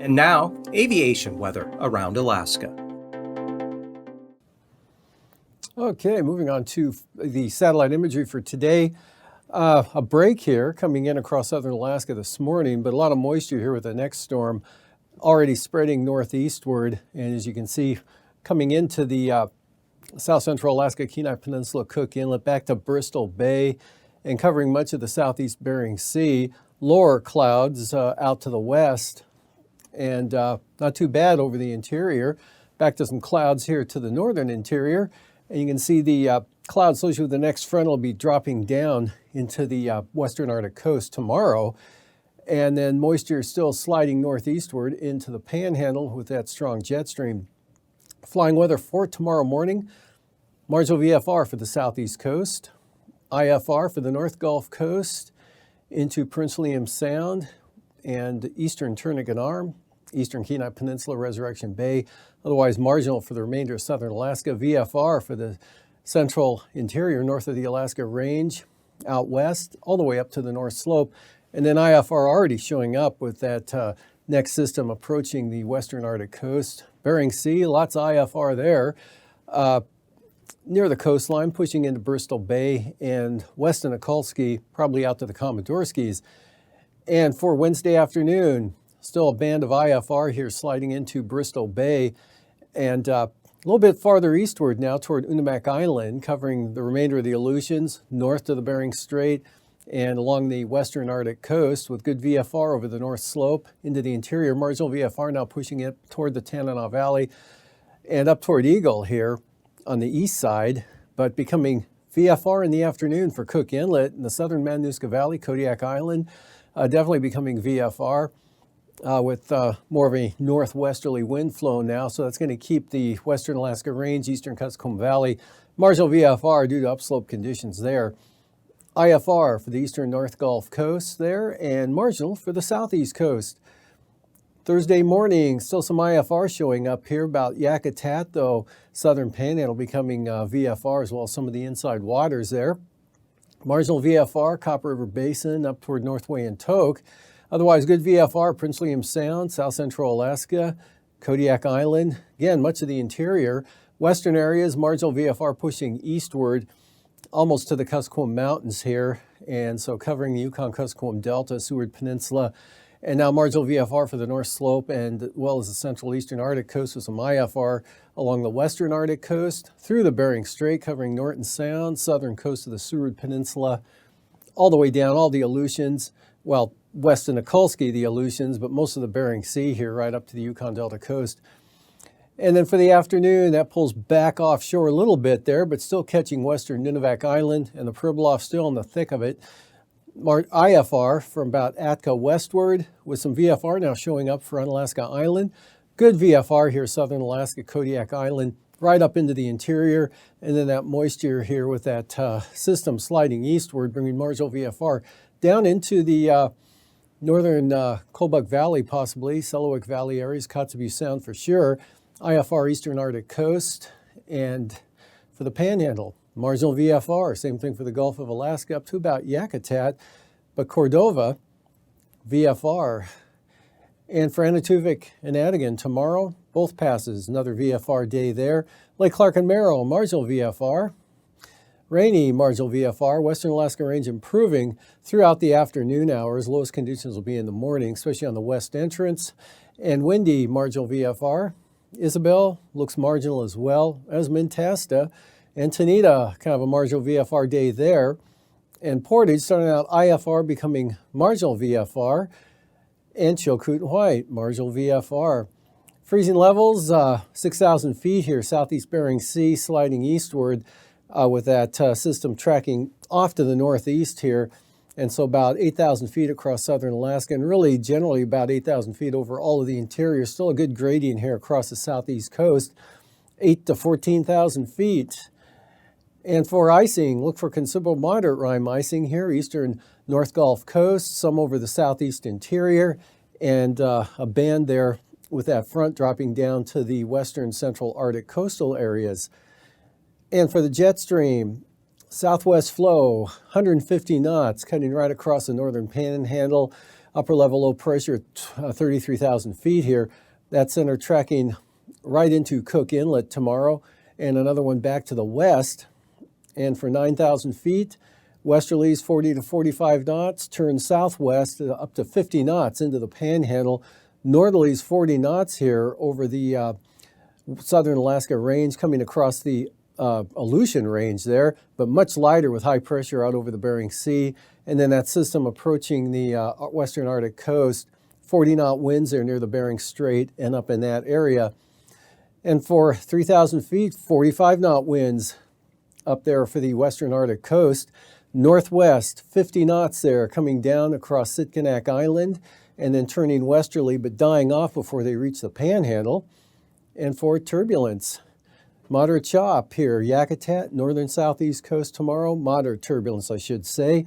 And now, aviation weather around Alaska. Okay, moving on to the satellite imagery for today. A break here coming in across southern Alaska this morning, but a lot of moisture here with the next storm already spreading northeastward. And as you can see, coming into the south central Alaska Kenai Peninsula, Cook Inlet, back to Bristol Bay, and covering much of the southeast Bering Sea. Lower clouds out to the west, and not too bad over the interior. Back to some clouds here to the northern interior. And you can see the clouds associated with the next front will be dropping down into the western Arctic coast tomorrow. And then moisture still sliding northeastward into the panhandle with that strong jet stream. Flying weather for tomorrow morning, marginal VFR for the southeast coast, IFR for the North Gulf Coast, into Prince William Sound and eastern Turnagain Arm, eastern Kenai Peninsula, Resurrection Bay, otherwise marginal for the remainder of southern Alaska. VFR for the central interior north of the Alaska Range, out west, all the way up to the North Slope. And then IFR already showing up with that next system approaching the western Arctic coast. Bering Sea, lots of IFR there. Near the coastline, pushing into Bristol Bay and west of Nikolsky, probably out to the Komodorskis. And for Wednesday afternoon, still a band of IFR here sliding into Bristol Bay, and a little bit farther eastward now toward Unimak Island, covering the remainder of the Aleutians, north to the Bering Strait, and along the western Arctic coast with good VFR over the North Slope into the interior. Marginal VFR now pushing it toward the Tanana Valley and up toward Eagle here on the east side, but becoming VFR in the afternoon for Cook Inlet in the southern Matanuska Valley, Kodiak Island, definitely becoming VFR with more of a northwesterly wind flow now, so that's going to keep the western Alaska Range, eastern Kuskokwim Valley, marginal VFR due to upslope conditions there. IFR for the eastern North Gulf Coast there, and marginal for the southeast coast. Thursday morning, still some IFR showing up here about Yakutat, though southern Panhandle becoming VFR as well as some of the inside waters there. Marginal VFR, Copper River Basin up toward Northway and Tok. Otherwise, good VFR, Prince William Sound, south central Alaska, Kodiak Island. Again, much of the interior. Western areas, marginal VFR pushing eastward almost to the Kuskokwim Mountains here. And so covering the Yukon-Kuskokwim Delta, Seward Peninsula. And now marginal VFR for the North Slope and well as the central eastern Arctic coast with some IFR along the western Arctic coast, through the Bering Strait covering Norton Sound, southern coast of the Seward Peninsula, all the way down, all the Aleutians, well, west of Nikolsky, the Aleutians, but most of the Bering Sea here right up to the Yukon Delta coast. And then for the afternoon, that pulls back offshore a little bit there, but still catching western Nunivak Island and the Pribilof still in the thick of it. IFR from about Atka westward with some VFR now showing up for Unalaska Island. Good VFR here, southern Alaska, Kodiak Island, right up into the interior. And then that moisture here with that system sliding eastward, bringing marginal VFR down into the northern Kobuk Valley, possibly, Selawik Valley areas, Kotzebue Sound for sure. IFR eastern Arctic coast. And for the Panhandle, marginal VFR, same thing for the Gulf of Alaska up to about Yakutat, but Cordova, VFR. And for Anaktuvik and Adigan tomorrow, both passes, another VFR day there. Lake Clark and Merrill, marginal VFR. Rainy, marginal VFR. Western Alaska Range improving throughout the afternoon hours. Lowest conditions will be in the morning, especially on the west entrance. And windy, marginal VFR. Isabel looks marginal as well as Mintasta. And Tanita, kind of a marginal VFR day there. And Portage starting out IFR becoming marginal VFR. And Chilkoot and White, marginal VFR. Freezing levels, 6,000 feet here, southeast Bering Sea, sliding eastward with that system tracking off to the northeast here. And so about 8,000 feet across southern Alaska, and really generally about 8,000 feet over all of the interior. Still a good gradient here across the southeast coast, 8 to 14,000 feet. And for icing, look for considerable moderate rime icing here, eastern North Gulf Coast, some over the southeast interior, and a band there with that front dropping down to the western central Arctic coastal areas. And for the jet stream, southwest flow, 150 knots, cutting right across the northern panhandle, upper level low pressure at 33,000 feet here. That center tracking right into Cook Inlet tomorrow, and another one back to the west. And for 9,000 feet, westerlies 40 to 45 knots, turn southwest up to 50 knots into the Panhandle. Northerlies 40 knots here over the southern Alaska range, coming across the Aleutian range there, but much lighter with high pressure out over the Bering Sea. And then that system approaching the western Arctic coast, 40-knot winds there near the Bering Strait and up in that area. And for 3,000 feet, 45-knot winds up there for the western Arctic coast. Northwest, 50 knots there, coming down across Sitkinak Island and then turning westerly, but dying off before they reach the Panhandle. And for turbulence, moderate yaw up here, Yakutat, northern southeast coast tomorrow, moderate turbulence, I should say.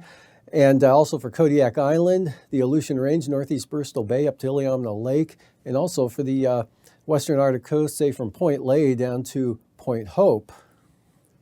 And also for Kodiak Island, the Aleutian Range, northeast Bristol Bay up to Iliamna Lake, and also for the western Arctic coast, say from Point Ley down to Point Hope.